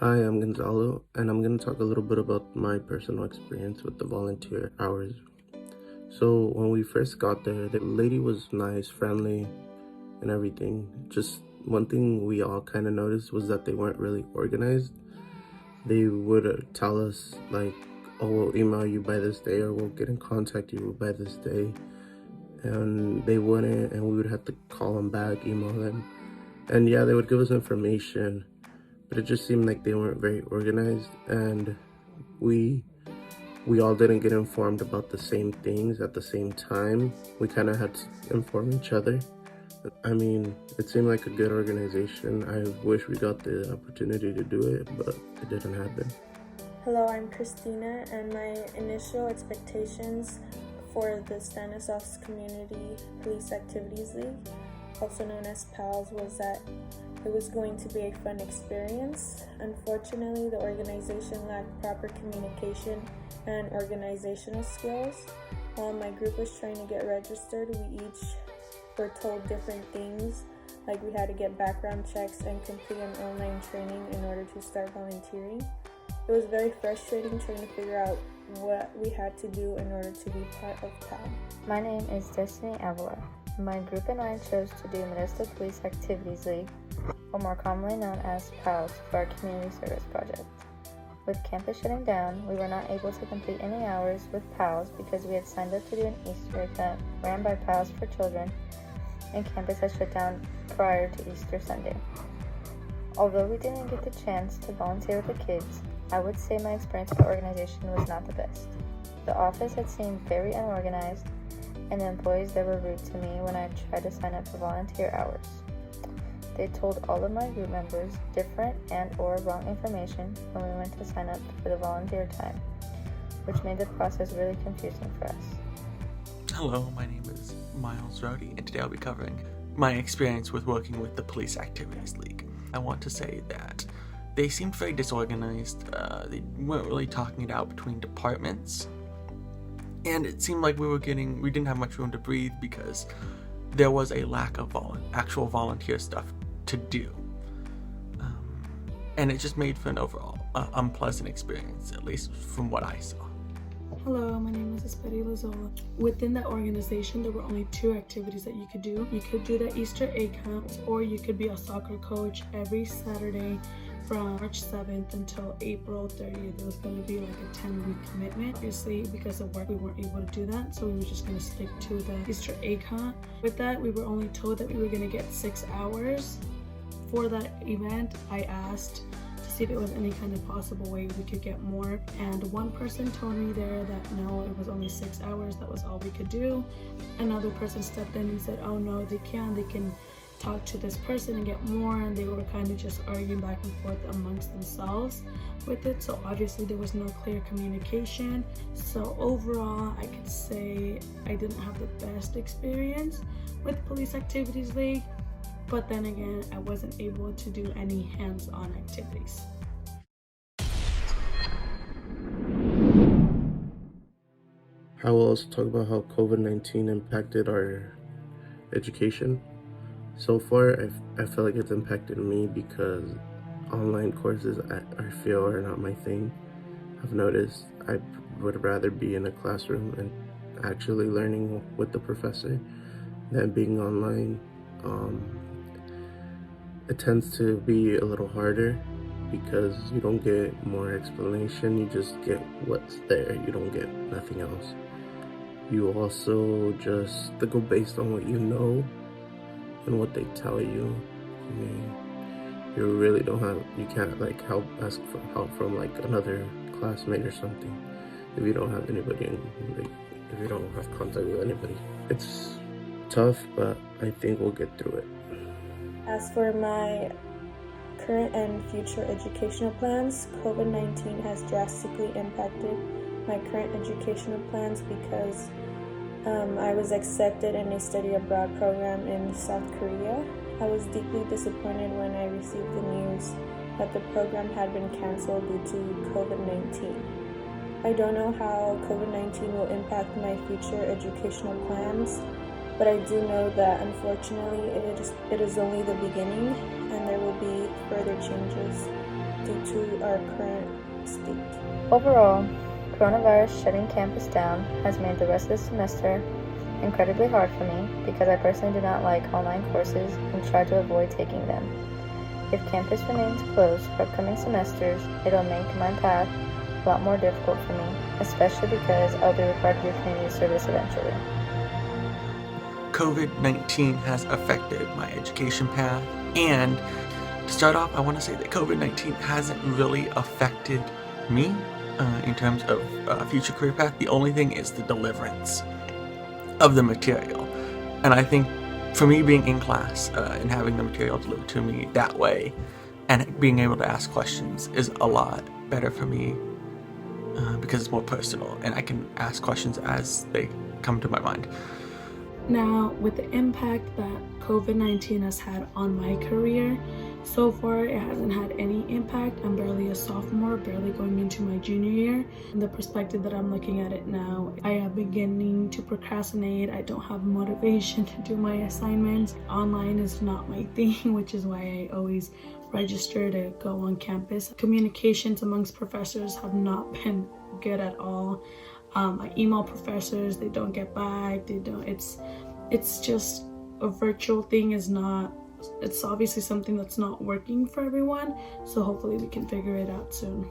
Hi, I'm Gonzalo, and I'm going to talk a little bit about my personal experience with the volunteer hours. So, when we first got there, the lady was nice, friendly, and everything. Just one thing we all kind of noticed was that they weren't really organized. They would tell us, like, oh, we'll email you by this day, or we'll get in contact you by this day. And they wouldn't, and we would have to call them back, email them. And yeah, they would give us information, but it just seemed like they weren't very organized, and we we all didn't get informed about the same things at the same time. We kind of had to inform each other. I mean, it seemed like a good organization. I wish we got the opportunity to do it, but it didn't happen. Hello, I'm Christina, and my initial expectations for the Stanislaus Community Police Activities League, also known as PALS, was that it was going to be a fun experience. Unfortunately, the organization lacked proper communication and organizational skills. While my group was trying to get registered, we each were told different things, like we had to get background checks and complete an online training in order to start volunteering. It was very frustrating trying to figure out what we had to do in order to be part of PAL. My name is Destiny Avila. My group and I chose to do Modesto Police Activities League, or more commonly known as PALS, for our community service project. With campus shutting down, we were not able to complete any hours with PALS because we had signed up to do an Easter event ran by PALS for children, and campus had shut down prior to Easter Sunday. Although we didn't get the chance to volunteer with the kids, I would say my experience with the organization was not the best. The office had seemed very unorganized, and the employees there were rude to me when I tried to sign up for volunteer hours. They told all of my group members different and/or wrong information when we went to sign up for the volunteer time, which made the process really confusing for us. Hello, my name is Miles Rowdy, and today I'll be covering my experience with working with the Police Activities League. I want to say that they seemed very disorganized. They weren't really talking it out between departments, and it seemed like we didn't have much room to breathe because there was a lack of actual volunteer stuff to do. And it just made for an overall unpleasant experience, at least from what I saw. Hello, my name is Esperi Lazola. Within that organization, there were only two activities that you could do. You could do the Easter egg hunt, or you could be a soccer coach every Saturday from March 7th until April 30th. It was going to be like a 10-week commitment. Obviously, because of work, we weren't able to do that, so we were just going to stick to the Easter egg hunt. With that, we were only told that we were going to get 6 hours. For that event, I asked to see if it was any kind of possible way we could get more, and one person told me there that no, it was only 6 hours, that was all we could do. Another person stepped in and said, oh no, they can talk to this person and get more, and they were kind of just arguing back and forth amongst themselves with it. So obviously there was no clear communication. So overall, I could say I didn't have the best experience with Police Activities League, but then again, I wasn't able to do any hands-on activities. I will also talk about how COVID-19 impacted our education. So far, I feel like it's impacted me because online courses I feel are not my thing. I've noticed I would rather be in a classroom and actually learning with the professor than being online. It tends to be a little harder because you don't get more explanation, you just get what's there, you don't get nothing else. You also just go based on what you know and what they tell you. I mean, you really you can't like ask for help from like another classmate or something if you don't have anybody, if you don't have contact with anybody. It's tough, but I think we'll get through it. As for my current and future educational plans, COVID-19 has drastically impacted my current educational plans because I was accepted in a study abroad program in South Korea. I was deeply disappointed when I received the news that the program had been canceled due to COVID-19. I don't know how COVID-19 will impact my future educational plans, but I do know that unfortunately it is only the beginning, and there will be further changes due due to our current state. Overall, coronavirus shutting campus down has made the rest of the semester incredibly hard for me because I personally do not like online courses and try to avoid taking them. If campus remains closed for upcoming semesters, it'll make my path a lot more difficult for me, especially because I'll be required to do community service eventually. COVID-19 has affected my education path, and to start off, I want to say that COVID-19 hasn't really affected me in terms of future career path. The only thing is the deliverance of the material, and I think for me being in class and having the material delivered to me that way and being able to ask questions is a lot better for me because it's more personal and I can ask questions as they come to my mind. Now, with the impact that COVID-19 has had on my career, so far it hasn't had any impact. I'm barely a sophomore, barely going into my junior year. From the perspective that I'm looking at it now, I am beginning to procrastinate. I don't have motivation to do my assignments. Online is not my thing, which is why I always register to go on campus. Communications amongst professors have not been good at all. I email professors, they don't get back, it's just a virtual thing it's obviously something that's not working for everyone, so hopefully we can figure it out soon.